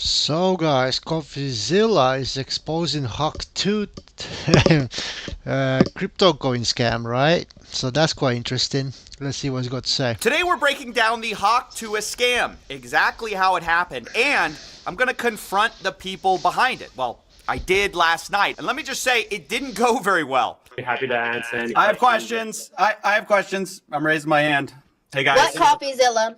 So guys, Coffeezilla is exposing Hawk Tuah crypto coin scam, right? So that's quite interesting. Let's see what he's got to say. Today we're breaking down the Hawk Tuah scam, exactly how it happened, and I'm going to confront the people behind it. Well, I did last night, and let me just say, it didn't go very well. Happy to answer any I have questions. I have questions. I'm raising my hand. Hey guys. What Coffeezilla?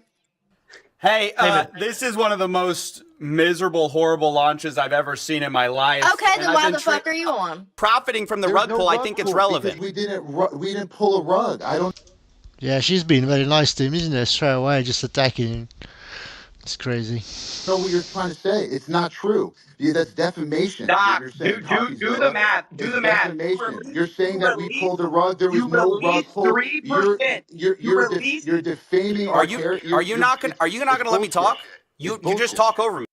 Hey, this is one of the most miserable, horrible launches I've ever seen in my life. Okay, then why the fuck are you on? Profiting from the rug pull, I think it's relevant. We didn't pull a rug. I don't. Yeah, she's been very nice to him, isn't it? Straight away, just attacking him. It's crazy. know what you're trying to say. It's not true. Yeah, that's defamation. Doc, You're saying do the math. Do the math. Defamation. You're saying that we pulled a rug. There was no rug pull. 3%. You're defaming our character. Are you not gonna let me talk? You just talk over me.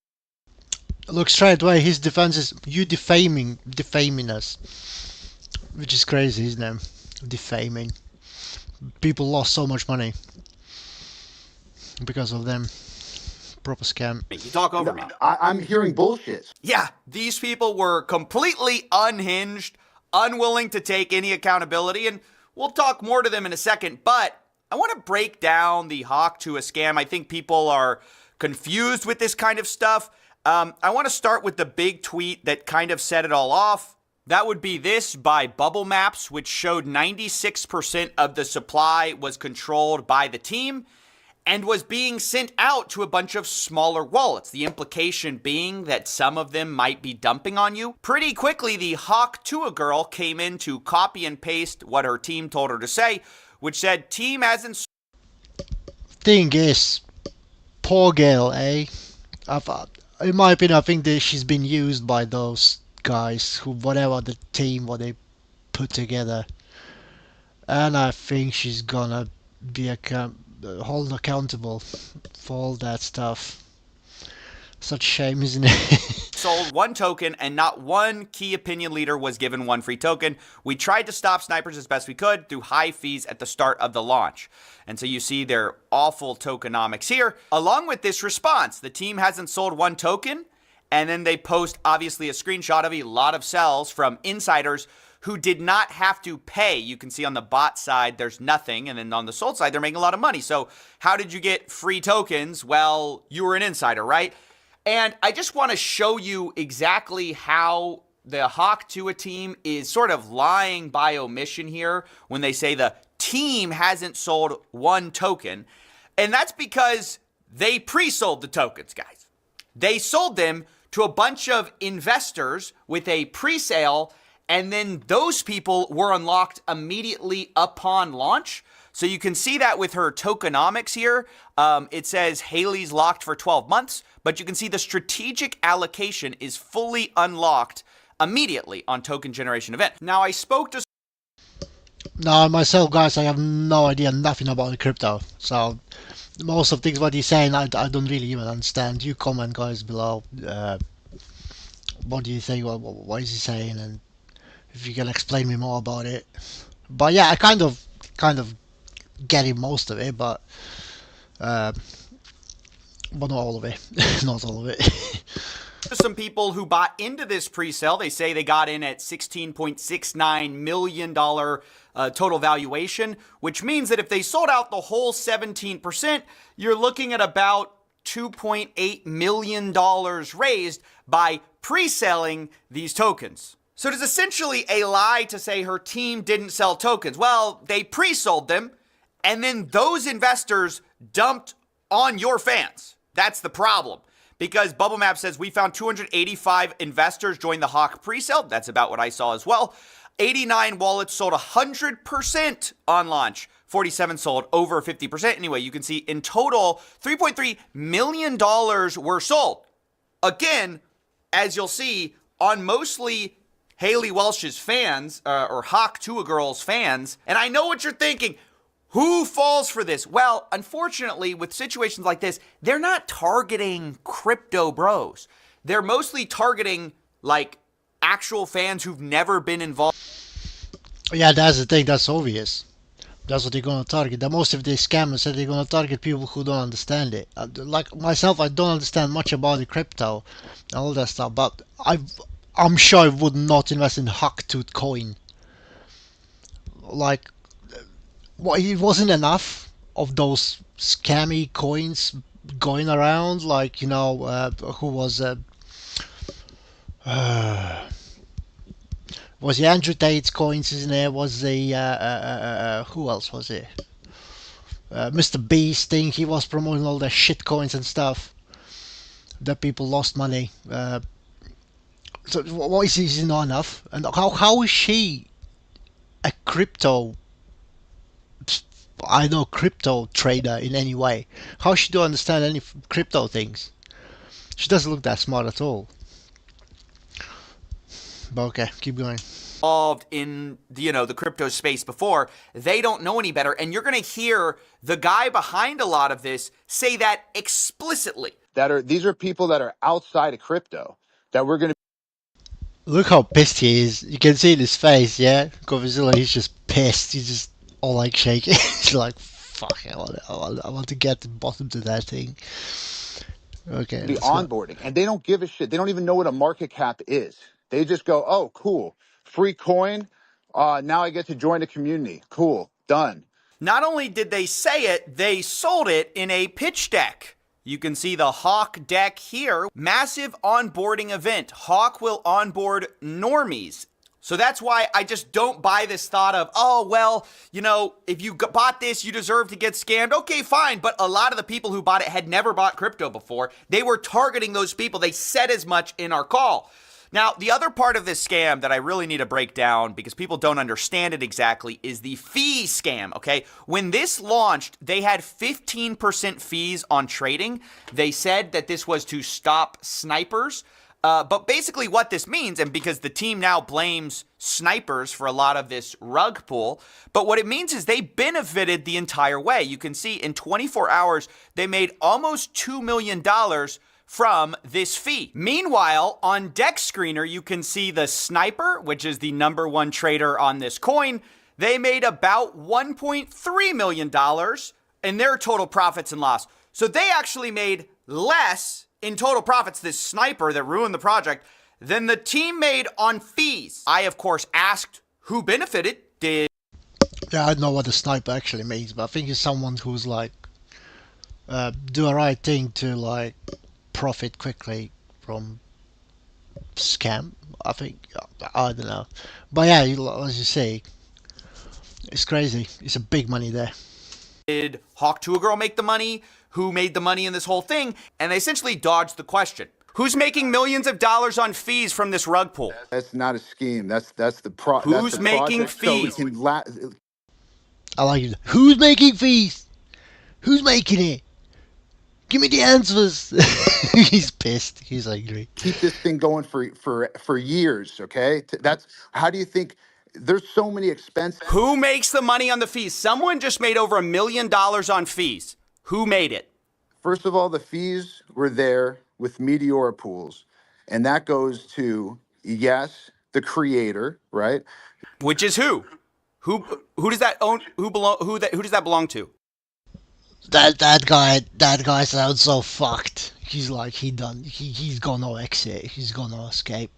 Look, straight away, his defense is you defaming us, which is crazy, isn't it? Defaming. People lost so much money because of them. Proper scam. You talk over me. I'm hearing bullshit. Yeah, these people were completely unhinged, unwilling to take any accountability, and we'll talk more to them in a second, but I want to break down the Hawk Tuah scam. I think people are confused with this kind of stuff. I want to start with the big tweet that kind of set it all off. That would be this by Bubble Maps, which showed 96% of the supply was controlled by the team and was being sent out to a bunch of smaller wallets. The implication being that some of them might be dumping on you. Pretty quickly, the Hawk Tuah girl came in to copy and paste what her team told her to say, which said, team hasn't... Thing is, poor girl, eh? In my opinion, I think that she's been used by those guys who, whatever the team, what they put together. And I think she's gonna be held accountable for all that stuff. Such a shame, isn't it? Sold one token and not one key opinion leader was given one free token. We tried to stop snipers as best we could through high fees at the start of the launch. And so you see their awful tokenomics here. Along with this response, the team hasn't sold one token, and then they post obviously a screenshot of a lot of sells from insiders who did not have to pay. You can see on the bot side, there's nothing. And then on the sold side, they're making a lot of money. So how did you get free tokens? Well, you were an insider, right? And I just want to show you exactly how the Hawk Tuah team is sort of lying by omission here when they say the team hasn't sold one token. And that's because they pre-sold the tokens, guys. They sold them to a bunch of investors with a pre-sale, and then those people were unlocked immediately upon launch. So you can see that with her tokenomics here. It says Haliey's locked for 12 months, but you can see the strategic allocation is fully unlocked immediately on token generation event. Now, I spoke to... No, myself, guys, I have no idea, nothing about the crypto. So most of things what he's saying, I don't really even understand. You comment, guys, below. What do you think? What is he saying? And if you can explain me more about it. But yeah, I kind of getting most of it, but not all of it. Not all of it. Some people who bought into this pre-sale, they say they got in at $16.69 million total valuation, which means that if they sold out the whole 17%, you're looking at about $2.8 million raised by pre-selling these tokens. So it is essentially a lie to say her team didn't sell tokens. Well, they pre-sold them, and then those investors dumped on your fans. That's the problem. Because Bubble Map says we found 285 investors join the Hawk pre-sale. That's about what I saw as well. 89 wallets sold 100% on launch. 47 sold over 50%. Anyway, you can see in total, $3.3 million were sold. Again, as you'll see, on mostly Haliey Welch's fans, or Hawk Tuah girl's fans. And I know what you're thinking. Who falls for this? Well, unfortunately, with situations like this, they're not targeting crypto bros. They're mostly targeting, like, actual fans who've never been involved. Yeah, that's the thing. That's obvious. That's what they're gonna target. The most of these scammers said they're gonna target people who don't understand it. Like myself, I don't understand much about the crypto and all that stuff, but I'm sure I would not invest in Hawk Tuah coin. Like, what? It wasn't enough of those scammy coins going around. Like, who was was the Andrew Tate's coins in there? Was the who else was it? Mr. Beast thing. He was promoting all the shit coins and stuff that people lost money. So what is not enough? And how is she a crypto? I know crypto trader in any way. How she do understand any crypto things? She doesn't look that smart at all. But okay, keep going. Involved in the crypto space before, they don't know any better, and you're going to hear the guy behind a lot of this say that explicitly. These are people that are outside of crypto that we're going to. Look how pissed he is. You can see in his face, yeah? Coffeezilla, he's just pissed. He's just all like shaking. He's like, fuck, I want to get the bottom to that thing. Okay. Be onboarding, and they don't give a shit. They don't even know what a market cap is. They just go, oh, cool, free coin. Now I get to join a community. Cool, done. Not only did they say it, they sold it in a pitch deck. You can see the Hawk deck here. Massive onboarding event. Hawk will onboard normies. So that's why I just don't buy this thought of, oh, well, if you bought this, you deserve to get scammed. Okay, fine. But a lot of the people who bought it had never bought crypto before. They were targeting those people. They said as much in our call. Now, the other part of this scam that I really need to break down because people don't understand it exactly is the fee scam, okay? When this launched, they had 15% fees on trading. They said that this was to stop snipers. But basically what this means, and because the team now blames snipers for a lot of this rug pull, but what it means is they benefited the entire way. You can see in 24 hours, they made almost $2 million from this fee. Meanwhile, on Deck Screener, you can see the sniper, which is the number one trader on this coin. They made about $1.3 million in their total profits and loss. So they actually made less in total profits, this sniper that ruined the project, than the team made on fees. I, of course, asked who benefited. Yeah, I don't know what a sniper actually means, but I think it's someone who's like, do the right thing to like profit quickly from scam. I think, I don't know. But yeah, as you say, it's crazy. It's a big money there. Did Hawk Tuah girl make the money? Who made the money in this whole thing? And they essentially dodged the question. Who's making millions of dollars on fees from this rug pull? That's not a scheme. That's the Who's making fees? So we can I like it. Who's making fees? Who's making it? Give me the answers. He's pissed. He's angry. keep this thing going for years. Okay, that's how do you think? There's so many expenses. Who makes the money on the fees? Someone just made over $1 million on fees. Who made it? First of all, the fees were there with Meteora pools, and that goes to yes, the creator, right? Which is who? Who does that own? Who does that belong to? That guy sounds so fucked. He's like he's got no exit. He's got no escape.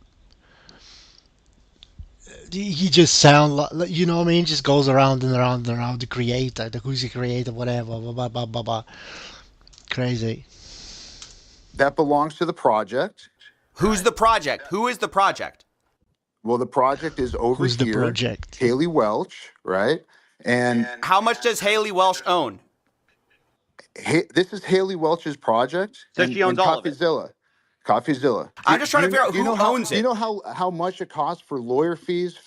He just sound like, you know what I mean? Just goes around and around and around the creator, the who's the creator, whatever, blah blah blah blah blah. Crazy. That belongs to the project. Who's the project? Who is the project? Well, the project is over Who's here. the project? Haliey Welch, right? And How much does Haliey Welch own? this is Haliey Welch's project. So and, she owns and all of it. Coffeezilla. I'm just trying to figure out who owns Do it. you know how much it costs for lawyer fees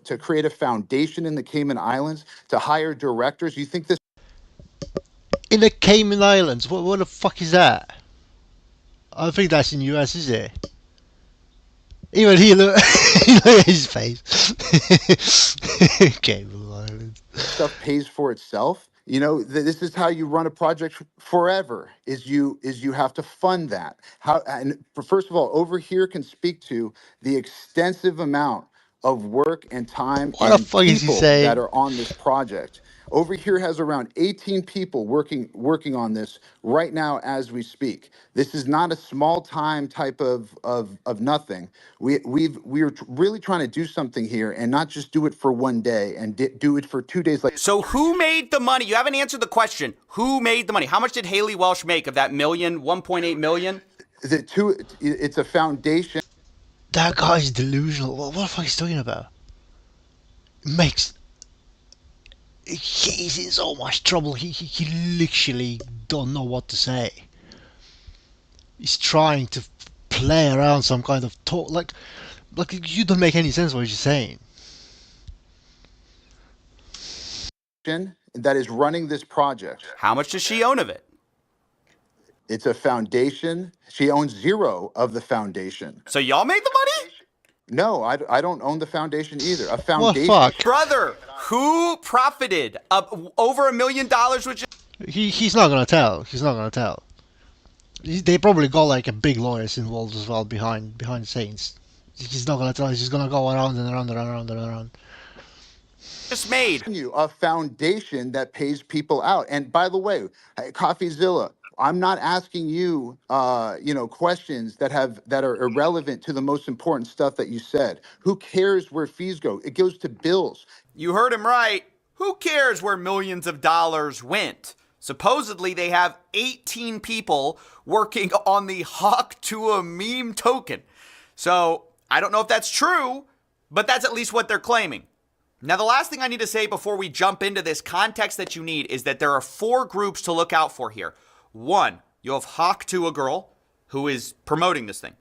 to create a foundation in the Cayman Islands, to hire directors? You think this? In the Cayman Islands? What the fuck is that? I don't think that's in the US, is it? Even he look, look at his face. Cayman Islands. Stuff pays for itself? This is how you run a project forever. Is you have to fund that. First of all, over here can speak to the extensive amount of work and time What the and fuck is he people that saying? are on this project. Over here has around 18 people working on this right now as we speak. This is not a small time type of nothing. We're really trying to do something here and not just do it for one day and do it for 2 days later. So who made the money? You haven't answered the question. Who made the money? How much did Haliey Welch make of that million, 1.8 million? It's a foundation. That guy's delusional. What the fuck is he talking about? Makes he's in so much trouble. He literally don't know what to say. He's trying to play around some kind of talk. Like you don't make any sense what you're saying. That is running this project. How much does she own of it? It's a foundation. She owns zero of the foundation. So y'all made the money? No, I don't own the foundation either. A What foundation. fuck? Brother, who profited over $1 million? Which He's not gonna tell. He's not gonna tell. They probably got like a big lawyers involved as well behind the scenes. He's not gonna tell. He's just gonna go around and around and around and around. just made. You a foundation that pays people out. And by the way, Coffeezilla, I'm not asking you, questions that are irrelevant to the most important stuff that you said. Who cares where fees go? It goes to bills. You heard him right. Who cares where millions of dollars went? Supposedly, they have 18 people working on the Hawk Tuah meme token. So, I don't know if that's true, but that's at least what they're claiming. Now, the last thing I need to say before we jump into this context that you need is that there are 4 groups to look out for here. 1, you have Hawk Tuah girl, who is promoting this thing.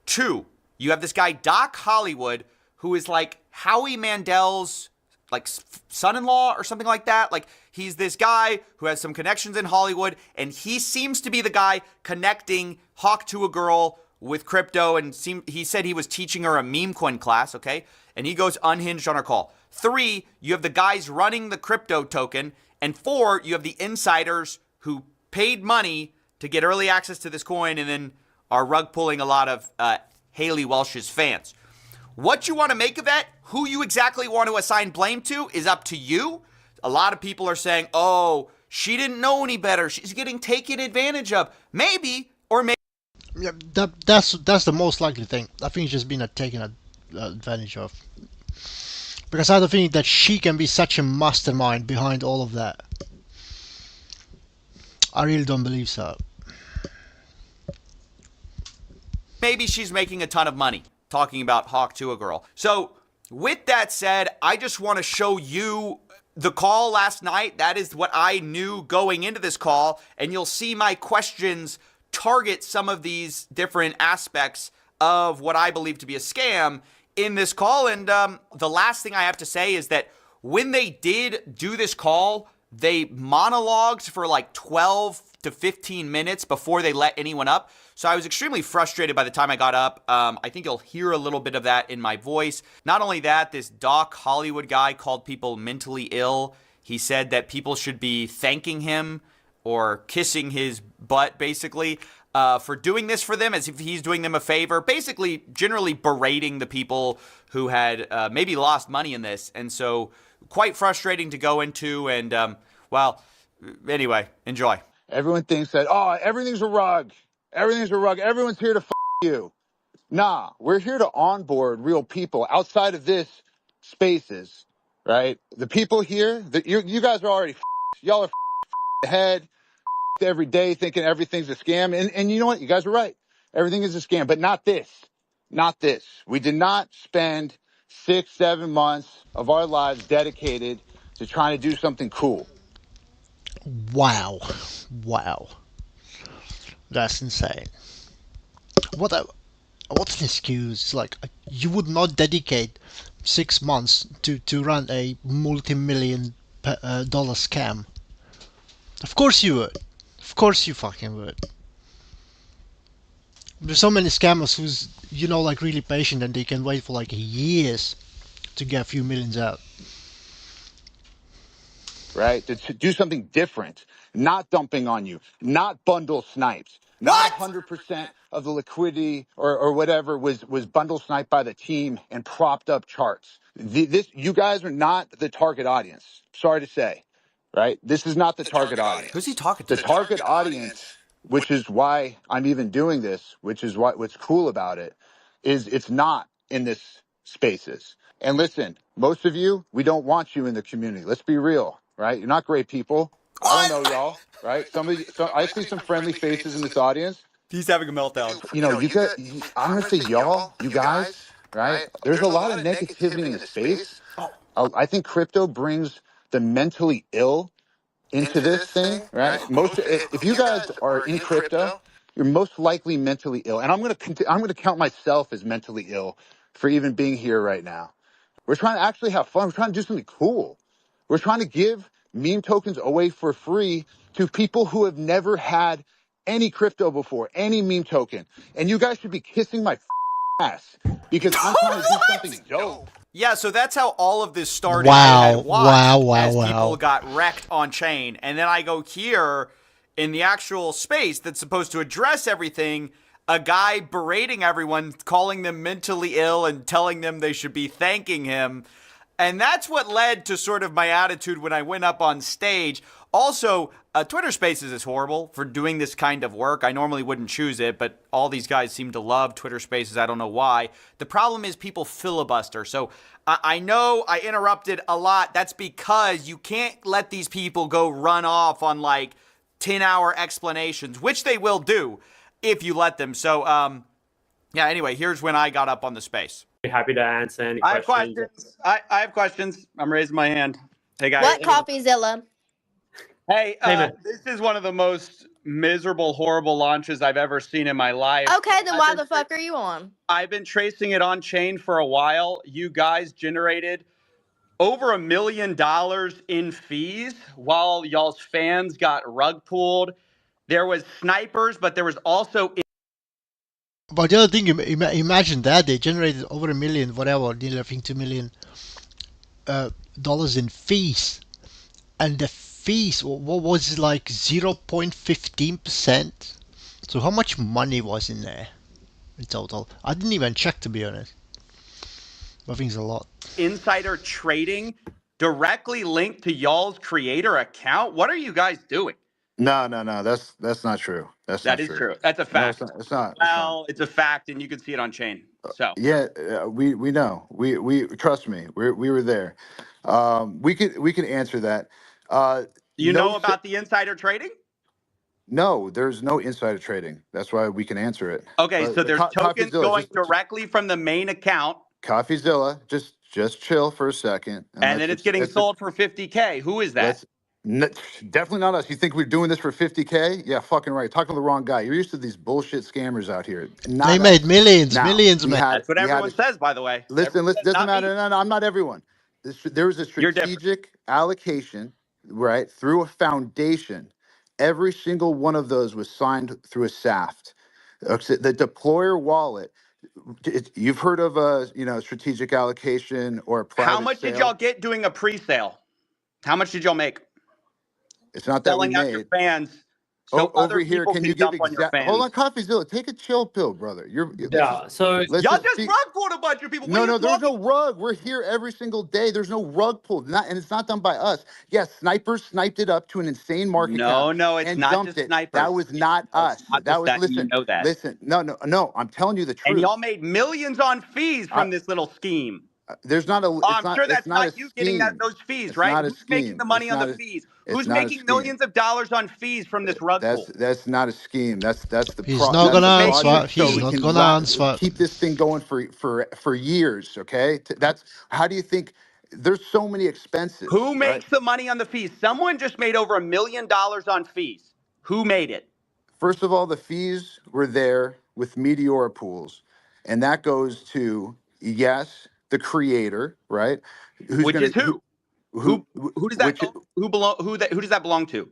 2, you have this guy, Doc Hollywood, who is like Howie Mandel's like son-in-law or something like that. Like he's this guy who has some connections in Hollywood, and he seems to be the guy connecting Hawk Tuah girl with crypto, and he said he was teaching her a meme coin class, okay? And he goes unhinged on her call. 3, you have the guys running the crypto token, and 4, you have the insiders who paid money to get early access to this coin and then are rug pulling a lot of Haliey Welch's fans. What you want to make of that, who you exactly want to assign blame to, is up to you. A lot of people are saying, oh, she didn't know any better. She's getting taken advantage of. Maybe, or maybe. Yeah, that's the most likely thing. I think she's been taken advantage of. Because I don't think that she can be such a mastermind behind all of that. I really don't believe so. Maybe she's making a ton of money talking about Hawk Tuah girl. So with that said, I just want to show you the call last night. That is what I knew going into this call. And you'll see my questions target some of these different aspects of what I believe to be a scam in this call. And the last thing I have to say is that when they did do this call, they monologued for like 12 to 15 minutes before they let anyone up. So I was extremely frustrated by the time I got up. I think you'll hear a little bit of that in my voice. Not only that, this Doc Hollywood guy called people mentally ill. He said that people should be thanking him or kissing his butt, basically, for doing this for them as if he's doing them a favor. Basically, generally berating the people who had maybe lost money in this. And so quite frustrating to go into. And, anyway, enjoy. Everyone thinks that, oh, everything's a rug. Everything's a rug. Everyone's here to you. Nah, we're here to onboard real people outside of this spaces, right? The people here, you guys are already y'all are ahead every day thinking everything's a scam. And you know what? You guys are right. Everything is a scam, but not this. Not this. We did not spend 6-7 months of our lives dedicated to trying to do something cool. Wow. That's insane. What an excuse. Like, you would not dedicate 6 months to run a multi-million dollar scam. Of course you would. Of course you fucking would. There's so many scammers who's, like really patient and they can wait for like years to get a few millions out. Right? To do something different, not dumping on you, not bundle snipes, Not What? 100% of the liquidity or whatever was bundle sniped by the team and propped up charts. You guys are not the target audience. Sorry to say, right? This is not the target Who's he audience. talking The to? target audience, which is why I'm even doing this, which is what's cool about it, is it's not in this spaces. And listen, most of you, we don't want you in the community. Let's be real, right? You're not great people. I don't What? know y'all, right? I see some friendly faces in this audience. He's having a meltdown. I'm going to say y'all, you guys, right? There's a lot of negativity in the space. Oh, I think crypto brings the mentally ill into this thing, right? If you guys are in crypto, you're most likely mentally ill. And I'm going to count myself as mentally ill for even being here right now. We're trying to actually have fun. We're trying to do something cool. We're trying to give meme tokens away for free to people who have never had any crypto before, any meme token. And you guys should be kissing my ass because I'm trying to do something dope. yeah, so that's how all of this started. I had Wow, watched wow, wow, as people wow. got wrecked on chain, and then I go here in the actual space that's supposed to address everything, a guy berating everyone, calling them mentally ill and telling them they should be thanking him. And that's what led to sort of my attitude when I went up on stage. Also, Twitter Spaces is horrible for doing this kind of work. I normally wouldn't choose it, but all these guys seem to love Twitter Spaces. I don't know why. The problem is people filibuster. So I know I interrupted a lot. That's because you can't let these people go run off on like 10-hour explanations, which they will do if you let them. So, yeah, anyway, here's when I got up on the space. Happy to answer any I have questions. questions. I have questions. I'm raising my hand. Hey guys. What Coffeezilla? Hey, Hey, man. this is one of the most miserable, horrible launches I've ever seen in my life. Okay, then why the fuck are you on? I've been tracing it on chain for a while. You guys generated over $1 million in fees while y'all's fans got rug pulled. There was snipers, but there was also But the other thing, imagine that they generated over a million, whatever, nearly I think $2 million dollars in fees, and the fees, what was it, like 0.15%? So how much money was in there in total? I didn't even check, to be honest. I think it's a lot. insider trading directly linked to y'all's creator account. What are you guys doing? No, that's not true. That is true. That's a No, it's fact. not. It's not. Well, it's a fact, and you can see it on chain. So Yeah, we know. We trust me. We were there. We could answer that. you No, know about the insider trading? no, there's no insider trading. That's why we can answer it. Okay, But so there's tokens Coffeezilla, going directly from the main account, Coffeezilla, just chill for a second, and then it's getting sold for 50K. Who is that? Let's definitely not us. You think we're doing this for 50K? Yeah, fucking right. Talking to the wrong guy. You're used to these bullshit scammers out here. Not They made us. millions, Now, millions, man. That's what everyone says, by the way. Listen, Everyone says, doesn't not me. matter. No, I'm not everyone. There was a You're different. strategic allocation, right, through a foundation. Every single one of those was signed through a SAFT. The deployer wallet. You've heard of a strategic allocation or a private How much did y'all get doing a pre-sale? How much did y'all make? It's not that we Selling out your made. fans so Over other here, people can can you give dump on your fans. Hold on, Coffeezilla, take a chill pill, brother. Yeah, so Y'all just rug pulled a bunch of people. No, there's no rug. We're here every single day. There's no rug pulled, and it's not done by us. Yes, snipers sniped it up to an insane market cap. No, it's and not dumped just it. snipers. That was not us. Not That just was that, and you know that. Listen. No. I'm telling you the truth. And y'all made millions on fees from this little scheme. There's not a. I'm sure that's not a not you getting scheme. those fees, It's right? not a Who's making scheme. the money It's on not the a- fees? It's Who's not a making scheme. millions of dollars on fees from this rug pull? That's not a scheme. That's the He's not that's gonna the answer. project. So He's we not can gonna answer. keep this thing going for years. Okay, that's how do you think? There's so many expenses. Who Right? makes the money on the fees? Someone just made over $1 million on fees. Who made it? First of all, the fees were there with Meteora pools, and that goes to the creator, right? Which is who? Who does that which who does that belong to?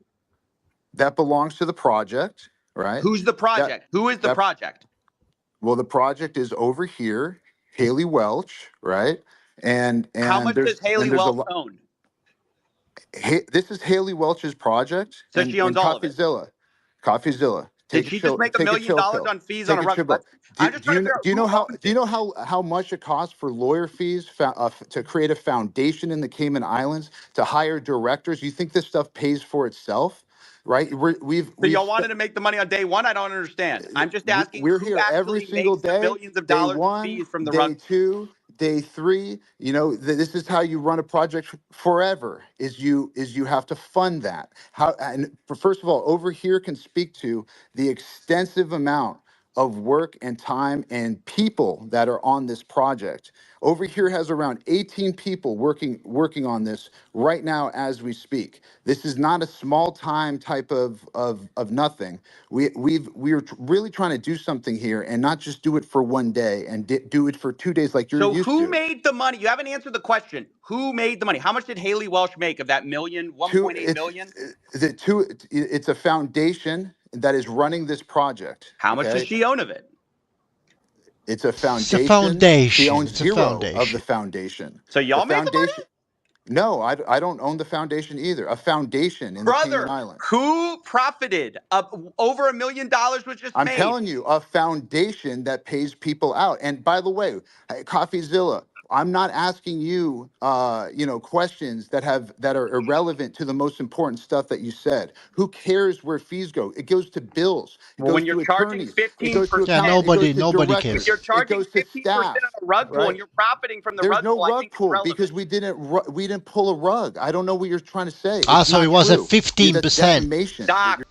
that belongs to the project, right? Who's the project? Who is the project? Well, the project is over here, Haliey Welch, right? And how much does Haliey there's Welch own? This is Haliey Welch's project. So she owns all of it. Coffeezilla. Take Did a she just chill. make $1 Take a million chill pill. on fees on Take a a rug? chill pill. I'm just trying to figure out Do you who know owns it. how much it costs for lawyer fees to create a foundation in the Cayman Islands, to hire directors? You think this stuff pays for itself, right? So We've y'all wanted to make the money on day one? I don't understand. I'm just asking we're who here every actually single makes the day. millions of Day dollars in one, fees from the day rug. two, day three. You know, this is how you run a project forever. Is you have to fund that. How and first of all, over here can speak to the extensive amount of work and time and people that are on this project. Over here has around 18 people working on this right now as we speak. This is not a small time type of nothing. We're really trying to do something here and not just do it for one day and do it for 2 days like you're So used who to. made the money? You haven't answered the question. Who made the money? How much did Haliey Welch make of that million, Two, 1.8 it's million? the two. It's a foundation that is running this project. How much does Okay, she own of it? it's a It's a foundation. She foundation. owns It's a zero of the foundation. foundation. So The y'all made the money? foundation. No, I don't own the foundation either. A foundation in the Cayman Brother, Islands. who profited? Over $1 million was just I'm made. telling you, a foundation that pays people out. And by the way, hey, Coffeezilla, I'm not asking you, questions that are irrelevant to the most important stuff that you said. Who cares where fees go? It goes to bills. It Well, when goes you're to charging attorneys. It goes to 15%, Yeah, accountants. It goes to nobody if directors. you're cares. It charging goes to 15% staff. on a rug pull and Right? you're profiting from the There's rug no pull, I rug think it's pull irrelevant. because we didn't pull a rug. I don't know what you're trying to say. Ah, It's so it not was a true. That's 15%. defamation. Doc,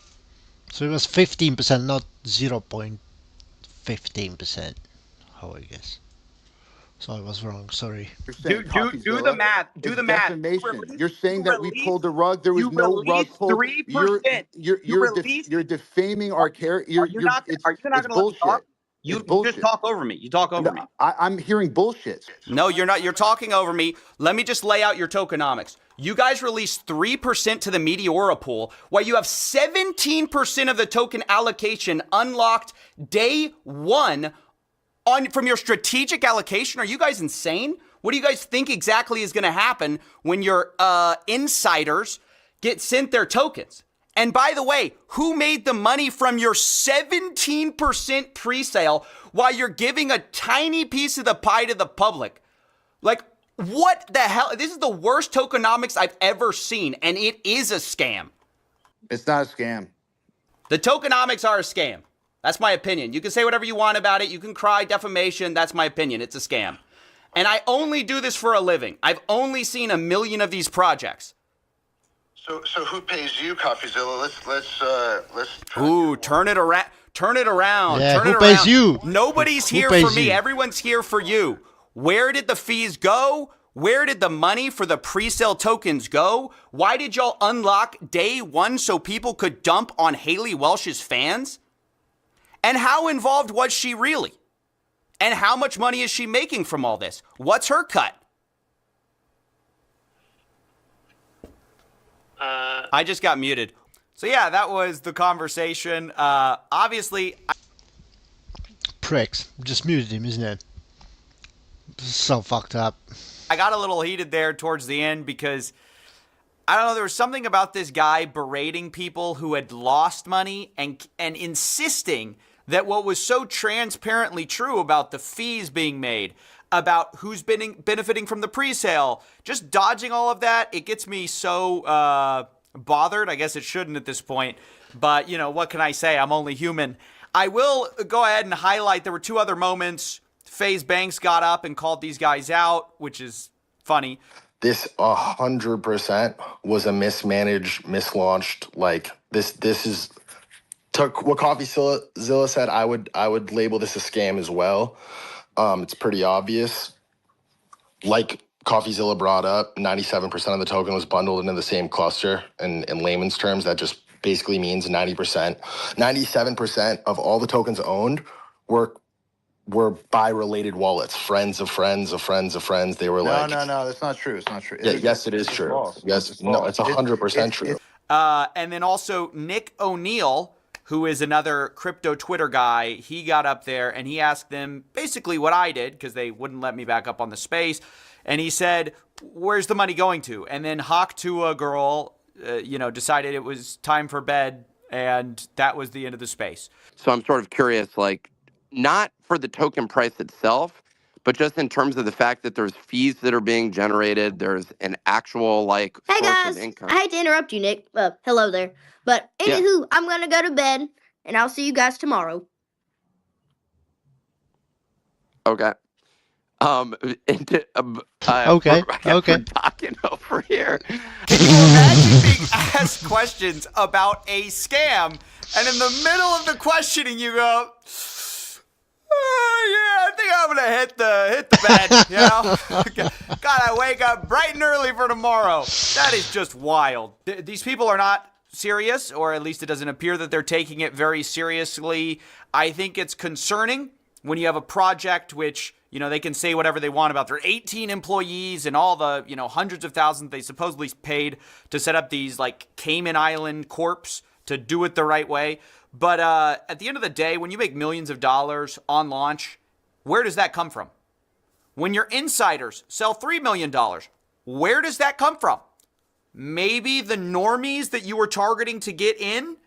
So it was 15%, not 0.15%. How I guess. So I was wrong. Sorry. You're saying do the Coffeezilla. math. Do It's the math. defamation. You're saying that we pulled a rug. There was You no rug released pulled. 3%. You released. You're defaming our character. Are you not? Are you not It's going to let me talk? bullshit. It's You just bullshit. talk over me. You talk over No, me. I'm hearing bullshit. No, you're not. You're talking over me. Let me just lay out your tokenomics. You guys released 3% to the Meteora pool, while you have 17% of the token allocation unlocked day one from your strategic allocation. Are you guys insane? What do you guys think exactly is going to happen when your insiders get sent their tokens? And by the way, who made the money from your 17% pre-sale while you're giving a tiny piece of the pie to the public? Like, what the hell? This is the worst tokenomics I've ever seen, and it is a scam. It's not a scam. The tokenomics are a scam. That's my opinion. You can say whatever you want about it. You can cry defamation. That's my opinion. It's a scam. And I only do this for a living. I've only seen 1 million of these projects. So who pays you, Coffeezilla? Let's. Ooh, turn it around. Turn it around. Yeah, Turn who it pays around. you? Nobody's Who here pays for me. you? Everyone's here for you. Where did the fees go? Where did the money for the pre-sale tokens go? Why did y'all unlock day one so people could dump on Haliey Welch's fans? And how involved was she really? And how much money is she making from all this? What's her cut? I just got muted. So yeah, that was the conversation. Obviously, Pricks. Just muted him, isn't it? This is so fucked up. I got a little heated there towards the end because, I don't know, there was something about this guy berating people who had lost money and insisting that what was so transparently true about the fees being made, about who's benefiting from the pre-sale, just dodging all of that, it gets me so bothered. I guess it shouldn't at this point, but what can I say? I'm only human. I will go ahead and highlight there were two other moments. FaZe Banks got up and called these guys out, which is funny. This 100% was a mismanaged, mislaunched. Like this is took what Coffeezilla said. I would label this a scam as well. It's pretty obvious. Like Coffeezilla brought up, 97% of the token was bundled into the same cluster. And in layman's terms, that just basically means 90%. 97% of all the tokens owned were by related wallets, friends of friends of friends of friends. They were No, that's not true. It's not true. Yeah, yes, it is true. False. Yes, no, it's 100% true. And then also Nick O'Neill, who is another crypto Twitter guy, he got up there and he asked them basically what I did because they wouldn't let me back up on the space. And he said, where's the money going to? And then Hawk Tuah girl, decided it was time for bed And that was the end of the space. So I'm sort of curious, like, not for the token price itself, but just in terms of the fact that there's fees that are being generated, there's an actual like Hey source of guys, income. I hate to interrupt you, Nick. Hello there. But Yeah. anywho, I'm gonna go to bed, and I'll see you guys tomorrow. Okay. And, Okay, I guess we're okay. talking over here. Can you imagine being asked questions about a scam, and in the middle of the questioning, you go, "Oh, yeah, I think I'm gonna hit the bed." You know, God, I wake up bright and early for tomorrow. That is just wild. These people are not serious, or at least it doesn't appear that they're taking it very seriously. I think it's concerning when you have a project which, you know, they can say whatever they want about their 18 employees and all the, you know, hundreds of thousands they supposedly paid to set up these like Cayman Island corps to do it the right way. But at the end of the day, when you make millions of dollars on launch, where does that come from? When your insiders sell $3 million, where does that come from? Maybe the normies that you were targeting to get in?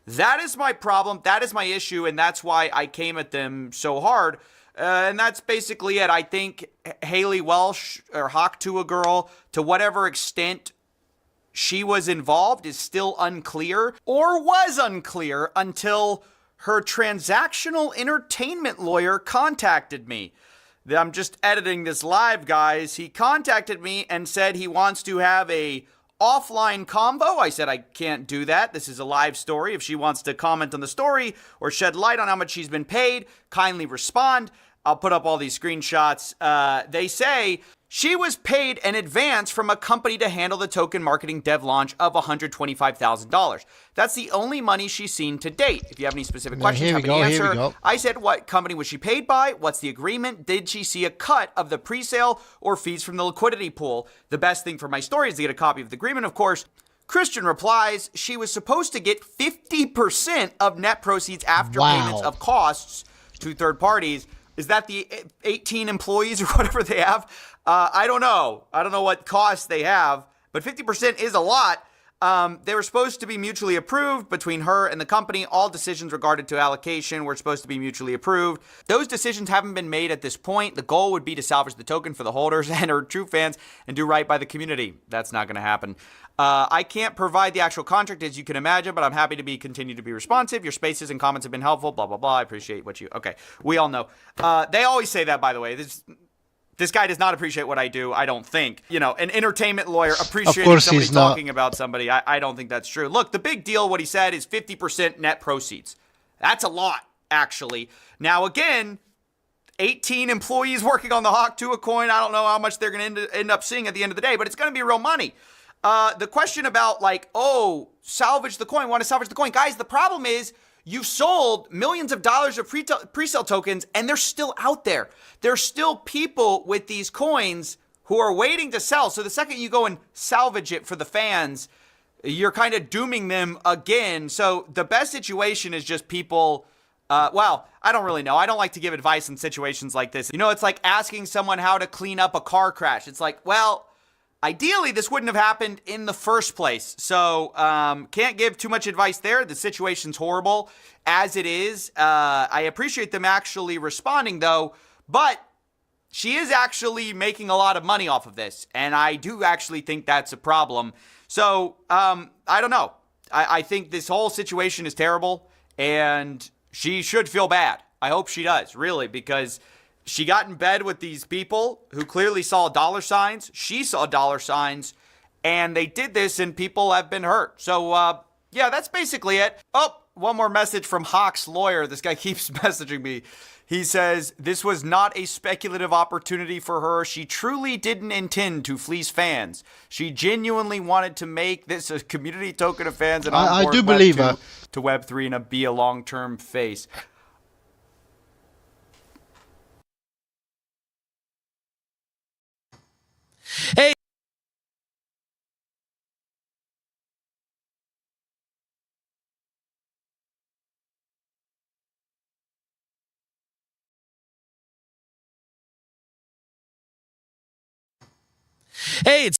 That is my problem. That is my issue. And that's why I came at them so hard. And that's basically it. I think Haliey Welch or Hawk Tuah girl, to whatever extent she was involved, is still unclear, or was unclear until her transactional entertainment lawyer contacted me. I'm just editing this live, guys. He contacted me and said he wants to have a offline convo. I said I can't do that. This is a live story. If she wants to comment on the story or shed light on how much she's been paid, kindly respond. I'll put up all these screenshots. They say she was paid an advance from a company to handle the token marketing dev launch of $125,000. That's the only money she's seen to date. If you have any specific questions, have an answer. I said, what company was she paid by? What's the agreement? Did she see a cut of the pre-sale or fees from the liquidity pool? The best thing for my story is to get a copy of the agreement, of course. Christian replies, she was supposed to get 50% of net proceeds after payments of costs to third parties. Is that the 18 employees or whatever they have? I don't know. I don't know what costs they have, but 50% is a lot. They were supposed to be mutually approved between her and the company. All decisions regarding to allocation were supposed to be mutually approved. Those decisions haven't been made at this point. The goal would be to salvage the token for the holders and her true fans and do right by the community. That's not going to happen. I can't provide the actual contract, as you can imagine, but I'm happy to continue to be responsive. Your spaces and comments have been helpful, blah, blah, blah. I appreciate what you... Okay, we all know. They always say that, by the way. This guy does not appreciate what I do, I don't think. You know, an entertainment lawyer appreciating somebody talking about somebody. I don't think that's true. Look, the big deal, what he said, is 50% net proceeds. That's a lot, actually. Now, again, 18 employees working on the Hawk Tuah coin. I don't know how much they're going to end up seeing at the end of the day, but it's going to be real money. The question about, like, oh, salvage the coin, want to salvage the coin. Guys, the problem is, you've sold millions of dollars of pre-sale tokens, and they're still out there. There's still people with these coins who are waiting to sell. So the second you go and salvage it for the fans, you're kind of dooming them again. So the best situation is just people, well, I don't really know. I don't like to give advice in situations like this. You know, it's like asking someone how to clean up a car crash. It's like, well, ideally, this wouldn't have happened in the first place. So, can't give too much advice there. The situation's horrible as it is. I appreciate them actually responding, though. But she is actually making a lot of money off of this. And I do actually think that's a problem. So, I don't know. I think this whole situation is terrible. And she should feel bad. I hope she does, really, because she got in bed with these people who clearly saw dollar signs. She saw dollar signs, and they did this, and people have been hurt. So, yeah, that's basically it. Oh, one more message from Hawk's lawyer. This guy keeps messaging me. He says, this was not a speculative opportunity for her. She truly didn't intend to fleece fans. She genuinely wanted to make this a community token of fans and onboard I do believe her. To Web3 and be a long-term face. Hey. Hey, it's